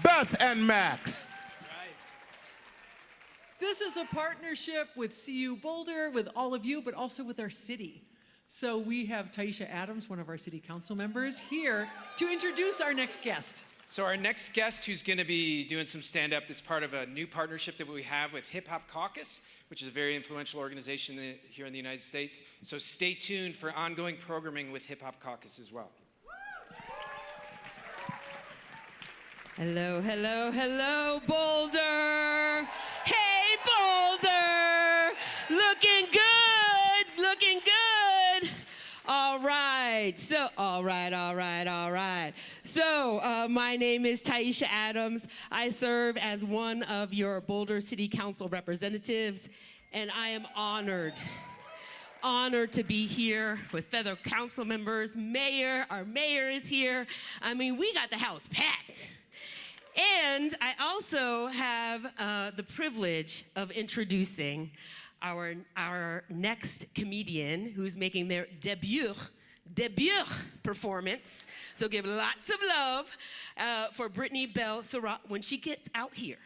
Beth and Max. This is a partnership with CU Boulder, with all of you, but also with our city. So we have Taisha Adams, one of our city council members, here to introduce our next guest. So our next guest, who's going to be doing some stand-up, is part of a new partnership that we have with Hip Hop Caucus, which is a very influential organization here in the United States. So stay tuned for ongoing programming with Hip Hop Caucus as well. Hello, hello, hello, Boulder. Hey, Boulder. Looking good, looking good. All right. So, my name is Taisha Adams. I serve as one of your Boulder City Council representatives, and I am honored to be here with fellow council members. Our mayor is here. I mean, we got the house packed. And I also have the privilege of introducing our next comedian who's making their debut performance. So give lots of love for Brittany Bell Surratt when she gets out here.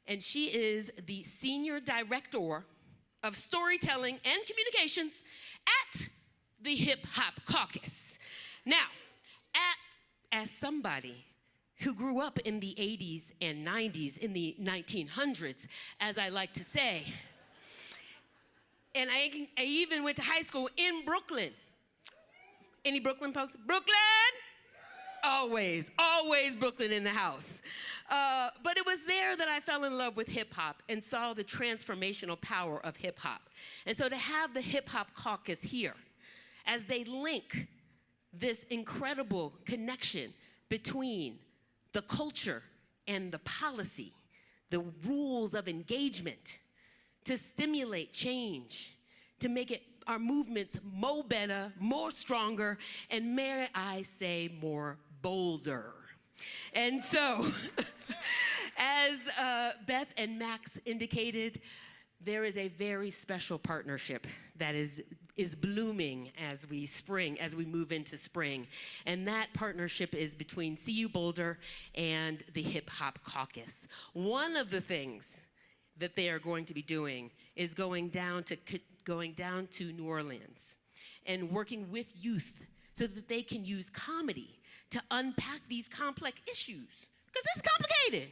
And she is the Senior Director of Storytelling and Communications at the Hip Hop Caucus. Now, as somebody who grew up in the 80s and 90s, in the 1900s, as I like to say. And I even went to high school in Brooklyn. Any Brooklyn folks? Brooklyn? Always Brooklyn in the house. But it was there that I fell in love with hip hop and saw the transformational power of hip hop. And so to have the Hip Hop Caucus here, as they link this incredible connection between the culture and the policy, the rules of engagement, to stimulate change, to make our movements more better, more stronger, and may I say more bolder. And so, as Beth and Max indicated, there is a very special partnership that is blooming as we move into spring. And that partnership is between CU Boulder and the Hip Hop Caucus. One of the things that they are going to be doing is going down to New Orleans and working with youth so that they can use comedy to unpack these complex issues. Because this is complicated.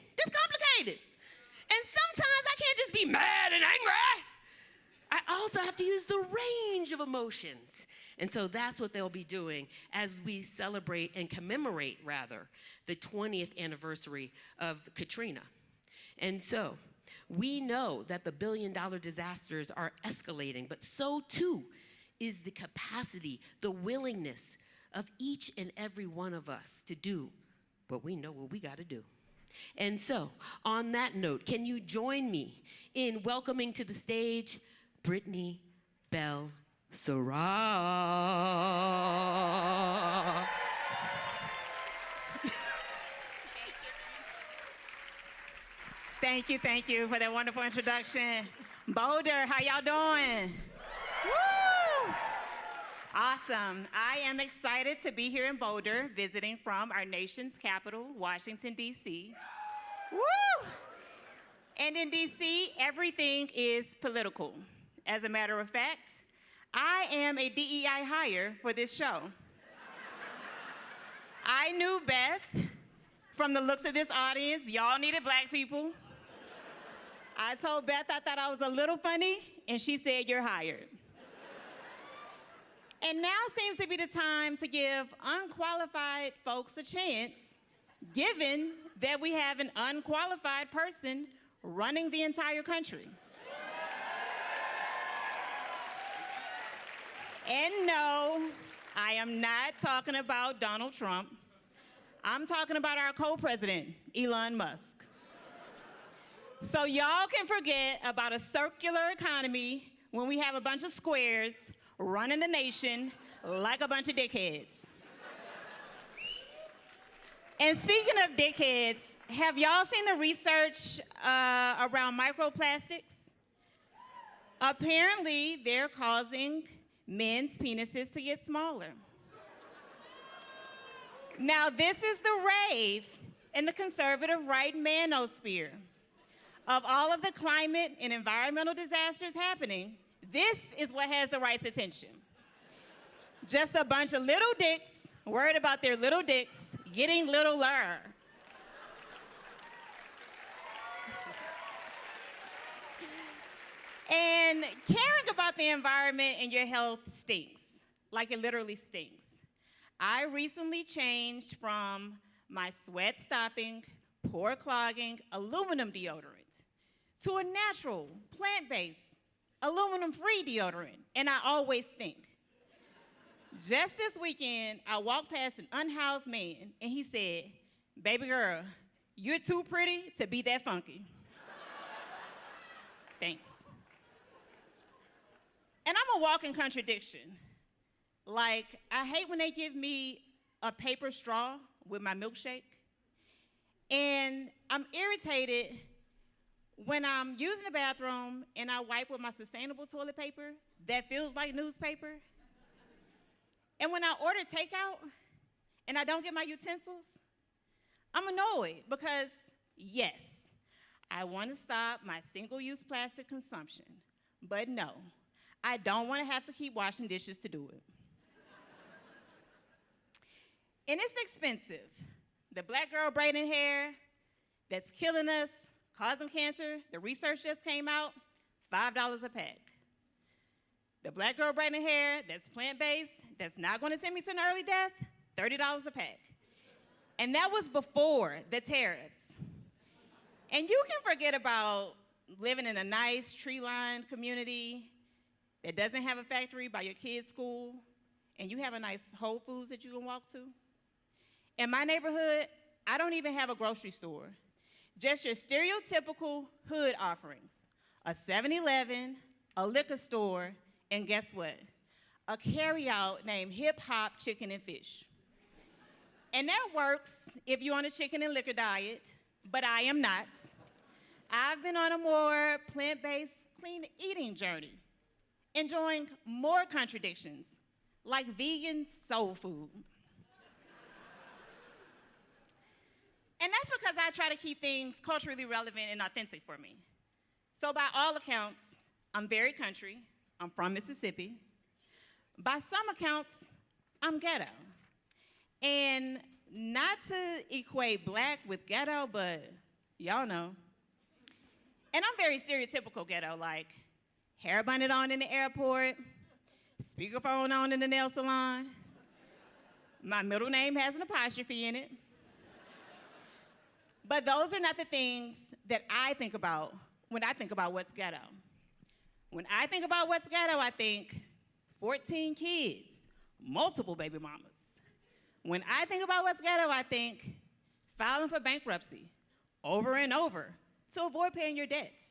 And sometimes I can't just be mad and angry. I also have to use the range of emotions. And so that's what they'll be doing as we celebrate and commemorate, rather, the 20th anniversary of Katrina. And so we know that the billion-dollar disasters are escalating, but so too is the capacity, the willingness of each and every one of us to do what we know what we got to do. And so, on that note, can you join me in welcoming to the stage Brittany Bell Surratt? Thank you for that wonderful introduction. Boulder, how y'all doing? Woo! Awesome. I am excited to be here in Boulder, visiting from our nation's capital, Washington, D.C. Woo! And in D.C., everything is political. As a matter of fact, I am a DEI hire for this show. I knew Beth from the looks of this audience. Y'all needed black people. I told Beth I thought I was a little funny, and she said, "You're hired." And now seems to be the time to give unqualified folks a chance, given that we have an unqualified person running the entire country. And no, I am not talking about Donald Trump. I'm talking about our co-president, Elon Musk. So y'all can forget about a circular economy when we have a bunch of squares running the nation like a bunch of dickheads. And speaking of dickheads, have y'all seen the research around microplastics? Apparently, they're causing men's penises to get smaller. Now, this is the rave and the conservative right manosphere. Of all of the climate and environmental disasters happening, this is what has the right's attention. Just a bunch of little dicks worried about their little dicks getting littler. And caring about the environment and your health stinks, like it literally stinks. I recently changed from my sweat-stopping, pore-clogging aluminum deodorant to a natural, plant-based, aluminum-free deodorant, and I always stink. Just this weekend, I walked past an unhoused man, and he said, "Baby girl, you're too pretty to be that funky." Thanks. And I'm a walking contradiction. Like, I hate when they give me a paper straw with my milkshake. And I'm irritated when I'm using the bathroom and I wipe with my sustainable toilet paper that feels like newspaper. And when I order takeout and I don't get my utensils, I'm annoyed because, yes, I want to stop my single-use plastic consumption, but no, I don't want to have to keep washing dishes to do it. And it's expensive. The black girl braiding hair that's killing us, causing cancer, the research just came out, $5 a pack. The black girl braiding hair that's plant-based, that's not going to send me to an early death, $30 a pack. And that was before the tariffs. And you can forget about living in a nice tree-lined community that doesn't have a factory by your kids' school, and you have a nice Whole Foods that you can walk to. In my neighborhood, I don't even have a grocery store. Just your stereotypical hood offerings. A 7-Eleven, a liquor store, and guess what? A carryout named Hip Hop Chicken and Fish. And that works if you're on a chicken and liquor diet, but I am not. I've been on a more plant-based, clean eating journey, enjoying more contradictions, like vegan soul food. And that's because I try to keep things culturally relevant and authentic for me. So by all accounts, I'm very country. I'm from Mississippi. By some accounts, I'm ghetto. And not to equate black with ghetto, but y'all know. And I'm very stereotypical ghetto, like hair bonnet on in the airport, speakerphone on in the nail salon. My middle name has an apostrophe in it. But those are not the things that I think about when I think about what's ghetto. When I think about what's ghetto, I think 14 kids, multiple baby mamas. When I think about what's ghetto, I think filing for bankruptcy over and over to avoid paying your debts.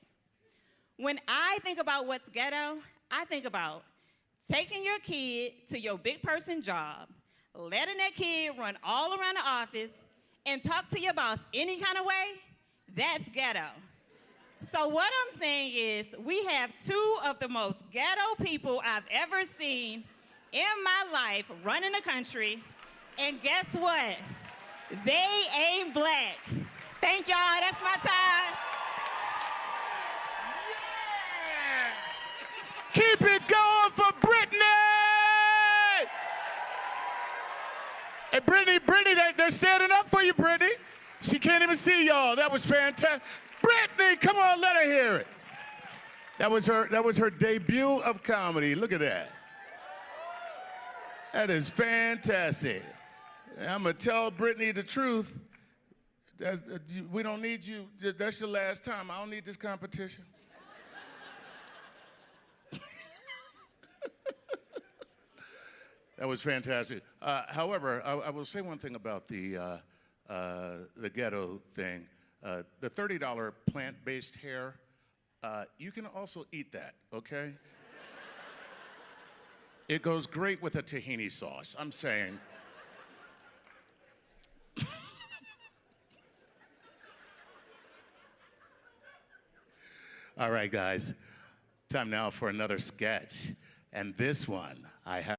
When I think about what's ghetto, I think about taking your kid to your big person job, letting that kid run all around the office, and talk to your boss any kind of way. That's ghetto. So what I'm saying is we have two of the most ghetto people I've ever seen in my life running the country, and guess what? They ain't black. Thank y'all, that's my time. Keep it going for Brittany! Hey, Brittany, they're standing up for you, Brittany. She can't even see y'all. That was fantastic. Brittany, come on, let her hear it. That was her debut of comedy. Look at that. That is fantastic. I'm gonna tell Brittany the truth. We don't need you. That's your last time. I don't need this competition. That was fantastic. However, I will say one thing about the ghetto thing. The $30 plant-based hair, you can also eat that, okay? It goes great with a tahini sauce, I'm saying. All right, guys. Time now for another sketch. And this one, I have